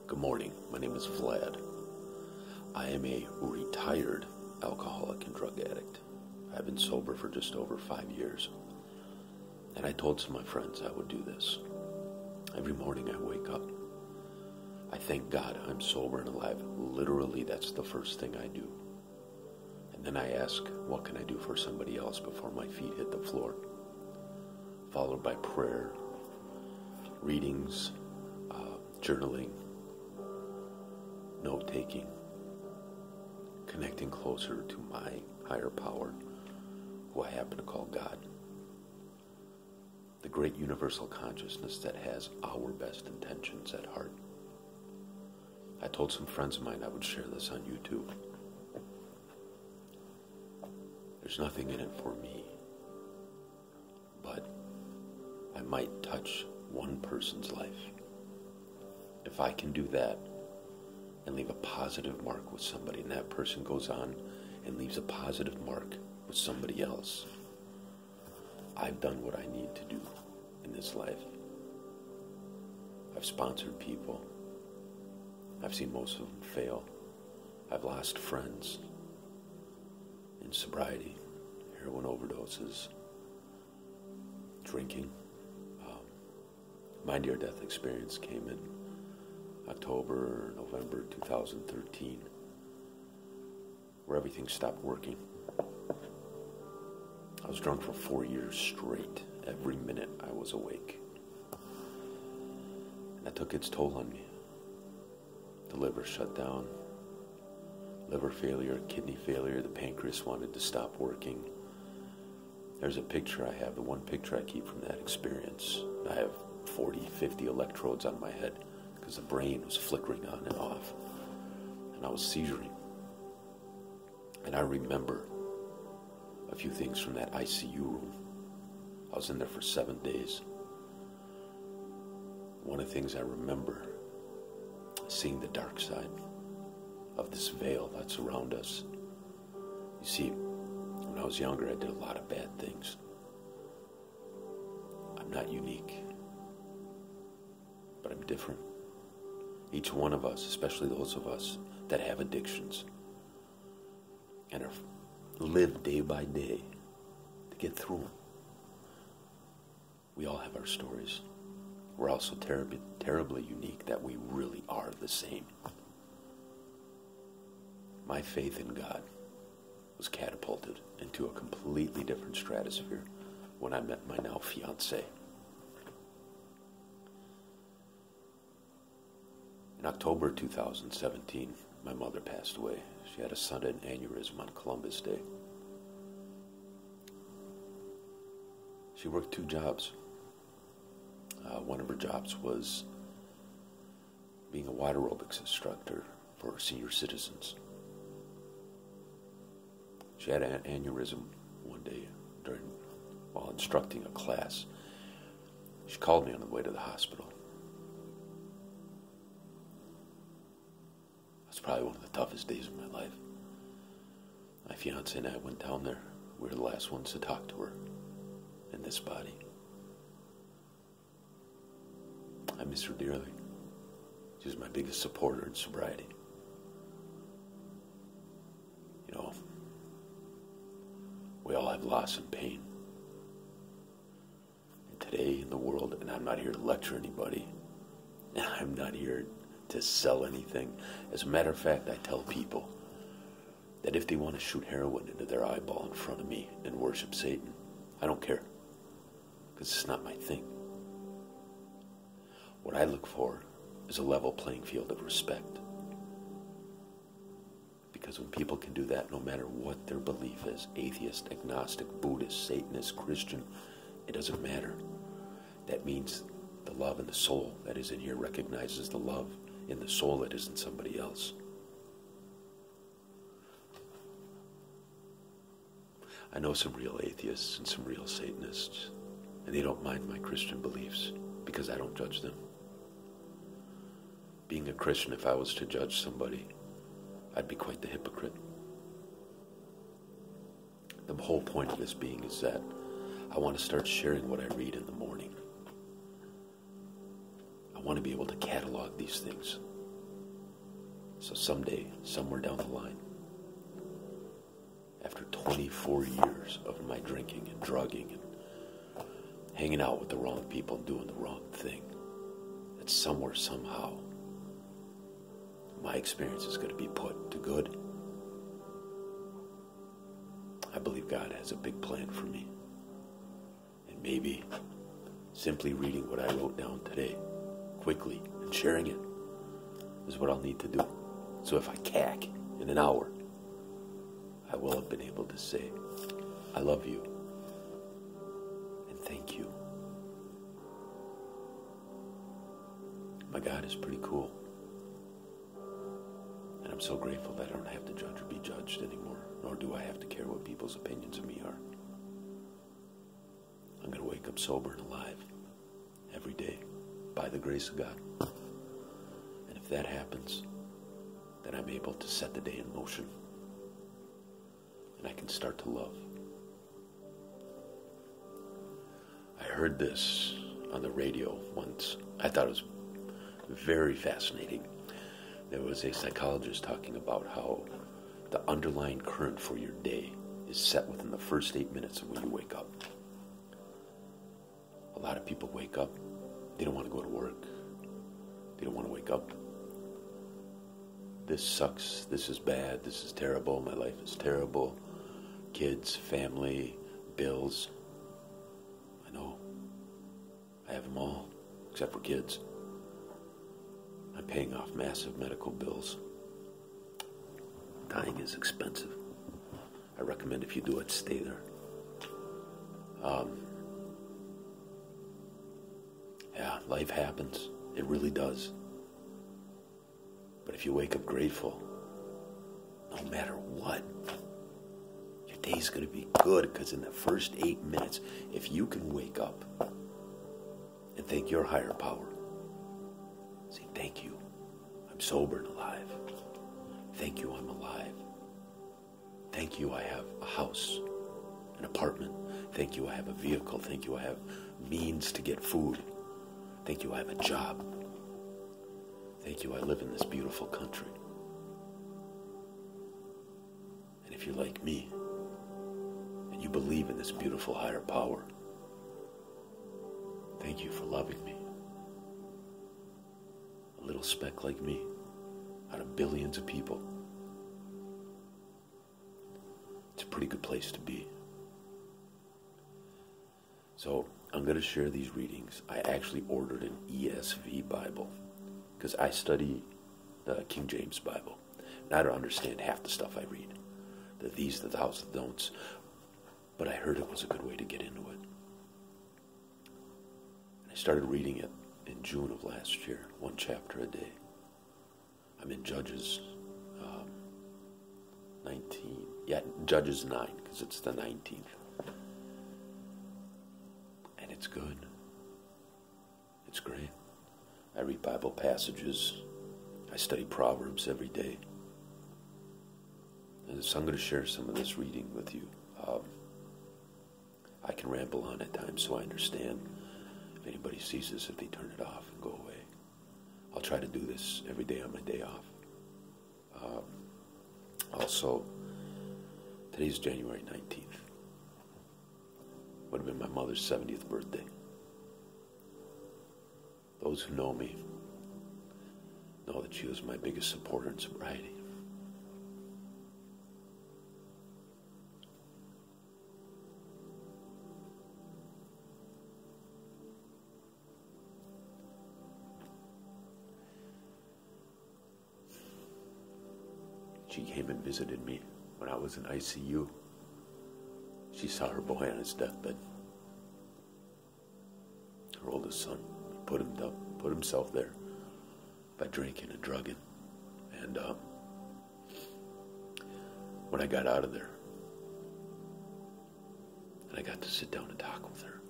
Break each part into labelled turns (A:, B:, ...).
A: Good morning. My name is Vlad. I am a retired alcoholic and drug addict. I've been sober for just over 5 years. And I told some of my friends I would do this. Every morning I wake up. I thank God I'm sober and alive. Literally, that's the first thing I do. And then I ask, what can I do for somebody else before my feet hit the floor? Followed by prayer, readings, journaling, note-taking, connecting closer to my higher power, who I happen to call God. The great universal consciousness that has our best intentions at heart. I told some friends of mine I would share this on YouTube. There's nothing in it for me, but I might touch one person's life. If I can do that and leave a positive mark with somebody, and that person goes on and leaves a positive mark with somebody else, I've done what I need to do in this life. I've sponsored people. I've seen most of them fail. I've lost friends in sobriety, heroin overdoses, drinking. My near-death experience came in October, November 2013, where everything stopped working. I was drunk for 4 years straight, every minute I was awake. And that took its toll on me. The liver shut down, liver failure, kidney failure, the pancreas wanted to stop working. There's a picture I have, the one picture I keep from that experience. I have 40, 50 electrodes on my head because the brain was flickering on and off. And I was seizuring. And I remember a few things from that ICU room. I was in there for 7 days. One of the things I remember, seeing the dark side of this veil that's around us. You see, when I was younger, I did a lot of bad things. I'm not unique, but I'm different. Each one of us, especially those of us that have addictions and live day by day to get through them. We all have our stories. We're also terribly unique that we really are the same. My faith in God was catapulted into a completely different stratosphere when I met my now fiancée. In October 2017, my mother passed away. She had a sudden aneurysm on Columbus Day. She worked 2 jobs. One of her jobs was being a water aerobics instructor for senior citizens. She had an aneurysm one day while instructing a class. She called me on the way to the hospital. It's probably one of the toughest days of my life. My fiance and I went down there. We were the last ones to talk to her in this body. I miss her dearly. She was my biggest supporter in sobriety. You know, we all have loss and pain. And today in the world, and I'm not here to lecture anybody, and I'm not here to sell anything. As a matter of fact, I tell people that if they want to shoot heroin into their eyeball in front of me and worship Satan, I don't care, because it's not my thing. What I look for is a level playing field of respect. Because when people can do that, no matter what their belief is, atheist, agnostic, Buddhist, Satanist, Christian, it doesn't matter. That means the love in the soul that is in here recognizes the love in the soul that is in somebody else. I know some real atheists and some real Satanists, and they don't mind my Christian beliefs because I don't judge them. Being a Christian, if I was to judge somebody, I'd be quite the hypocrite. The whole point of this being is that I want to start sharing what I read in the morning. I want to be able to catalog these things So someday, somewhere down the line, after 24 years of my drinking and drugging and hanging out with the wrong people and doing the wrong thing, that somewhere, somehow, my experience is going to be put to good. I believe God has a big plan for me. And maybe simply reading what I wrote down today, quickly, and sharing it, is what I'll need to do. So if I cack in an hour, I will have been able to say, I love you, and thank you. My God is pretty cool. And I'm so grateful that I don't have to judge or be judged anymore, nor do I have to care what people's opinions of me are. I'm going to wake up sober and alive every day by the grace of God. And if that happens, then I'm able to set the day in motion. And I can start to love. I heard this on the radio once. I thought it was very fascinating. There was a psychologist talking about how the underlying current for your day is set within the first 8 minutes of when you wake up. A lot of people wake up, they don't want to go to work. They don't want to wake up. This sucks, this is bad, this is terrible, my life is terrible. Kids, family, bills. I know. I have them all, except for kids. I'm paying off massive medical bills. Dying is expensive. I recommend if you do it, stay there. Yeah, life happens. It really does. But if you wake up grateful, no matter what, your day's going to be good, because in the first 8 minutes, if you can wake up and thank your higher power, say, thank you, I'm sober and alive. Thank you, I'm alive. Thank you, I have a house, an apartment. Thank you, I have a vehicle. Thank you, I have means to get food. Thank you, I have a job. Thank you, I live in this beautiful country. And if you're like me, and you believe in this beautiful higher power, thank you for loving me. A little speck like me, out of billions of people. It's a pretty good place to be. So I'm going to share these readings. I actually ordered an ESV Bible because I study the King James Bible. And I don't understand half the stuff I read. The these, the thous, the don'ts. But I heard it was a good way to get into it. And I started reading it in June of last year, 1 chapter a day. I'm in Judges 19. Yeah, Judges 9, because it's the 19th. And it's good. It's great. I read Bible passages. I study Proverbs every day. And so I'm going to share some of this reading with you. I can ramble on at times, so I understand. If anybody sees this, if they turn it off and go away. I'll try to do this every day on my day off. Also, today's January 19th. Would have been my mother's 70th birthday. Those who know me know that she was my biggest supporter in sobriety. She came and visited me when I was in ICU. She saw her boy on his deathbed. Her oldest son put himself there by drinking and drugging. And when I got out of there, and I got to sit down and talk with her,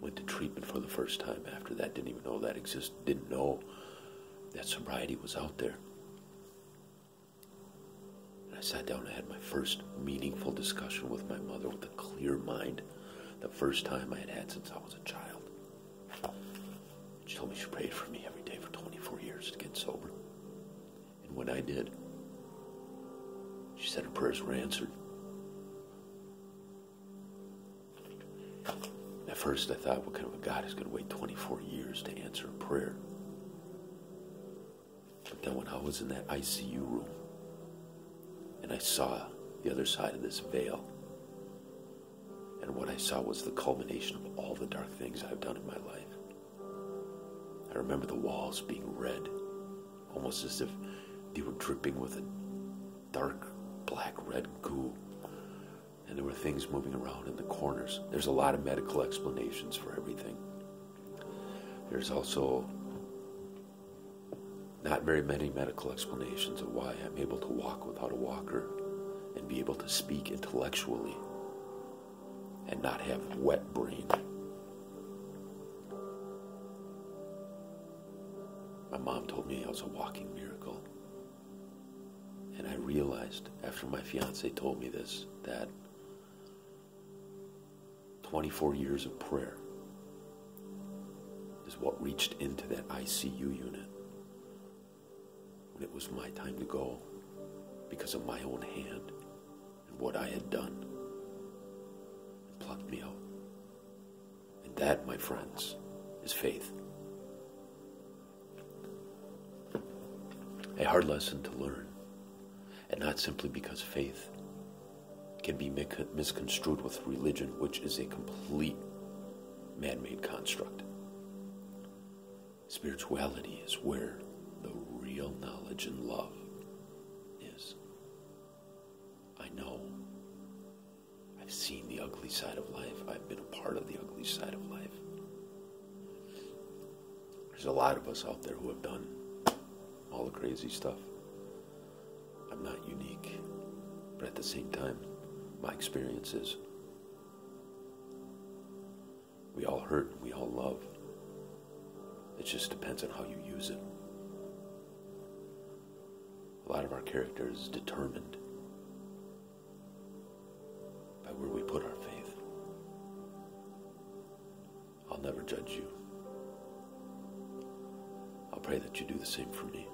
A: went to treatment for the first time after that, didn't even know that existed, didn't know that sobriety was out there. And I sat down and had my first meaningful discussion with my mother with a clear mind, the first time I had had since I was a child. She told me she prayed for me every day for 24 years to get sober. when I did, she said her prayers were answered. At first I thought, what kind of a God is going to wait 24 years to answer a prayer? But then when I was in that ICU room, and I saw the other side of this veil, and what I saw was the culmination of all the dark things I've done in my life. I remember the walls being red, almost as if they were dripping with a dark black red goo. And there were things moving around in the corners. There's a lot of medical explanations for everything. There's also not very many medical explanations of why I'm able to walk without a walker and be able to speak intellectually and not have wet brain. My mom told me I was a walking miracle. And I realized after my fiance told me this that 24 years of prayer is what reached into that ICU unit when it was my time to go because of my own hand and what I had done, and plucked me out. And that, my friends, is faith. A hard lesson to learn, and not simply because faith can be misconstrued with religion, which is a complete man-made construct. Spirituality is where the real knowledge and love is. I know. I've seen the ugly side of life. I've been a part of the ugly side of life. There's a lot of us out there who have done all the crazy stuff. I'm not unique, but at the same time, my experience is we all hurt, we all love. It just depends on how you use it. A lot of our character is determined by where we put our faith. I'll never judge you. I'll pray that you do the same for me.